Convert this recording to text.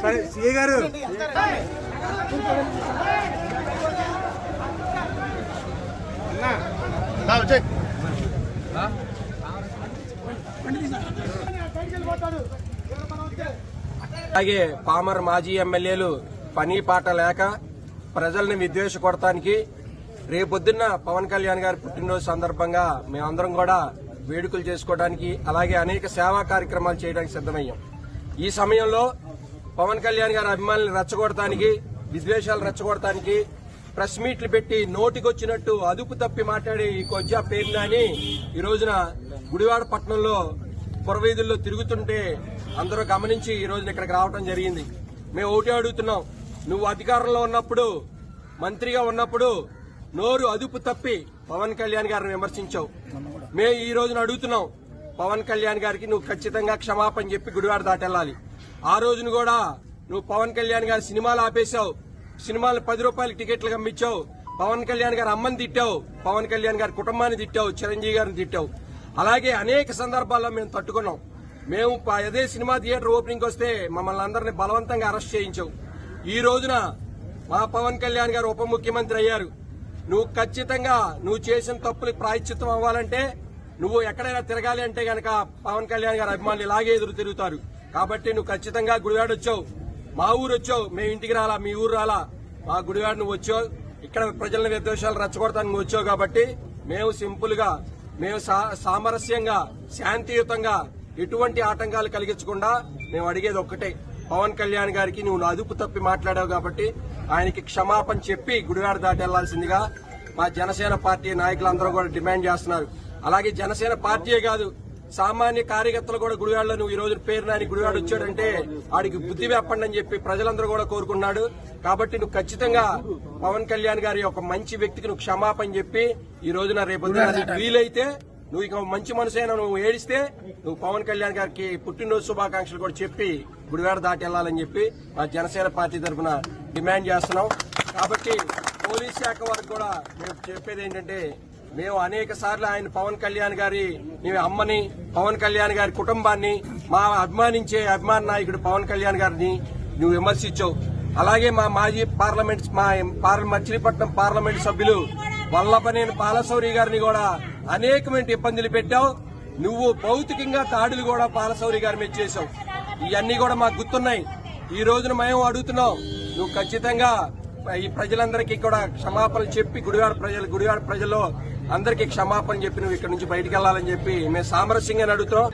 సరే సిఏ గారు అలాగే పామర్ మాజీ ఎమ్మెల్యేలు పని పాట లేక ప్రజల్ని విద్వేషకొడటానికి రేపొద్దున్న పవన్ కళ్యాణ్ గారి పుట్టినరోజు సందర్భంగా మేమందరం కూడా వేడుకలు చేసుకోవడానికి అలాగే అనేక సేవా కార్యక్రమాలు చేయడానికి సిద్దమయ్యాం. ఈ సమయంలో పవన్ కళ్యాణ్ గారి అభిమానులను రెచ్చగొడటానికి విద్వేషాలు రెచ్చగొడటానికి ప్రెస్ మీట్లు పెట్టి నోటికొచ్చినట్టు అదుపు తప్పి మాట్లాడే ఈ కొజ్జా పేరుని ఈ రోజున గుడివాడ పట్టణంలో పురవీధుల్లో తిరుగుతుంటే అందరూ గమనించి ఈ రోజున ఇక్కడికి రావడం జరిగింది. మేము ఒకటే అడుగుతున్నాం, నువ్వు అధికారంలో ఉన్నప్పుడు మంత్రిగా ఉన్నప్పుడు నోరు అదుపు తప్పి పవన్ కళ్యాణ్ గారిని విమర్శించావు. మేము ఈ రోజున అడుగుతున్నాం, పవన్ కళ్యాణ్ గారికి నువ్వు ఖచ్చితంగా క్షమాపణ చెప్పి గుడివాడ దాటెళ్ళాలి. ఆ రోజున కూడా నువ్వు పవన్ కళ్యాణ్ గారి సినిమాలు ఆపేశావు, సినిమాలు 10 రూపాయలకి టికెట్లు అమ్మించావు, పవన్ కళ్యాణ్ గారి అమ్మని తిట్టావు, పవన్ కళ్యాణ్ గారి కుటుంబాన్ని తిట్టావు, చిరంజీవి గారిని తిట్టావు. అలాగే అనేక సందర్భాల్లో మేము తట్టుకున్నాం. మేము అదే సినిమా థియేటర్ ఓపెనింగ్ వస్తే మమ్మల్ని అందరినీ బలవంతంగా అరెస్ట్ చేయించావు. ఈ రోజున మా పవన్ కళ్యాణ్ గారు ఉప ముఖ్యమంత్రి అయ్యారు. నువ్వు ఖచ్చితంగా నువ్వు చేసిన తప్పులకు ప్రాయశ్చిత్తం అవ్వాలంటే నువ్వు ఎక్కడైనా తిరగాలి అంటే గనక పవన్ కళ్యాణ్ గారి అభిమానులు ఇలాగే ఎదురు తిరుగుతారు. కాబట్టి నువ్వు ఖచ్చితంగా గుడివాడ వచ్చావు, మా ఊరు వచ్చావు, మేము ఇంటికి రాలా, మీ ఊరు రాలా, మా గుడివాడ నువ్వు వచ్చావు. ఇక్కడ ప్రజల విద్వేషాలు రెచ్చగొడతానికి నువ్వు వచ్చావు. కాబట్టి మేము సింపుల్ గా మేము సామరస్యంగా శాంతియుతంగా ఎటువంటి ఆటంకాలు కలిగించకుండా మేము అడిగేది ఒక్కటే, పవన్ కళ్యాణ్ గారికి నువ్వు అదుపు తప్పి మాట్లాడావు కాబట్టి ఆయనకి క్షమాపణ చెప్పి గుడివాడ దాటి వెళ్లాల్సిందిగా మా జనసేన పార్టీ నాయకులందరూ కూడా డిమాండ్ చేస్తున్నారు. అలాగే జనసేన పార్టీయే కాదు, సామాన్య కార్యకర్తలు కూడా గుడివాడలో నువ్వు ఈ రోజు పేరు నాని గుడివాడ వచ్చాడంటే ఆడికి బుద్ధి వెప్పండి అని చెప్పి ప్రజలందరూ కూడా కోరుకున్నాడు. కాబట్టి నువ్వు ఖచ్చితంగా పవన్ కళ్యాణ్ గారి ఒక మంచి వ్యక్తికి నువ్వు క్షమాపణ చెప్పి ఈ రోజున రేపు వీలైతే నువ్వు ఇక మంచి మనసైనా నువ్వు ఏడిస్తే నువ్వు పవన్ కళ్యాణ్ గారికి పుట్టినరోజు శుభాకాంక్షలు కూడా చెప్పి గుడివాడ దాటి వెళ్లాలని చెప్పి మా జనసేన పార్టీ తరఫున డిమాండ్ చేస్తున్నాం. కాబట్టి పోలీస్ శాఖ వారికి కూడా మేము చెప్పేది ఏంటంటే, మేము అనేక సార్లు ఆయన పవన్ కళ్యాణ్ గారి అమ్మని, పవన్ కళ్యాణ్ గారి కుటుంబాన్ని, మా అభిమానించే అభిమాన నాయకుడు పవన్ కళ్యాణ్ గారిని నువ్వు విమర్శించావు. అలాగే మా మాజీ మచిలీపట్నం పార్లమెంట్ సభ్యులు వల్లభనేని బాలశౌరి గారిని కూడా అనేకమైన ఇబ్బందులు పెట్టావు. నువ్వు భౌతికంగా దాడులు కూడా బాలశౌరి గారి మీద చేశావు. ఇవన్నీ కూడా మాకు గుర్తున్నాయి. ఈ రోజున మేము అడుగుతున్నాం, నువ్వు ఖచ్చితంగా ఈ ప్రజలందరికీ కూడా క్షమాపణ చెప్పి గుడివాడ ప్రజల్లో అందరికీ క్షమాపణ చెప్పి నువ్వు ఇక్కడ నుంచి బయటకు వెళ్లాలని చెప్పి మేము సామరస్యంగా అడుగుతున్నాం.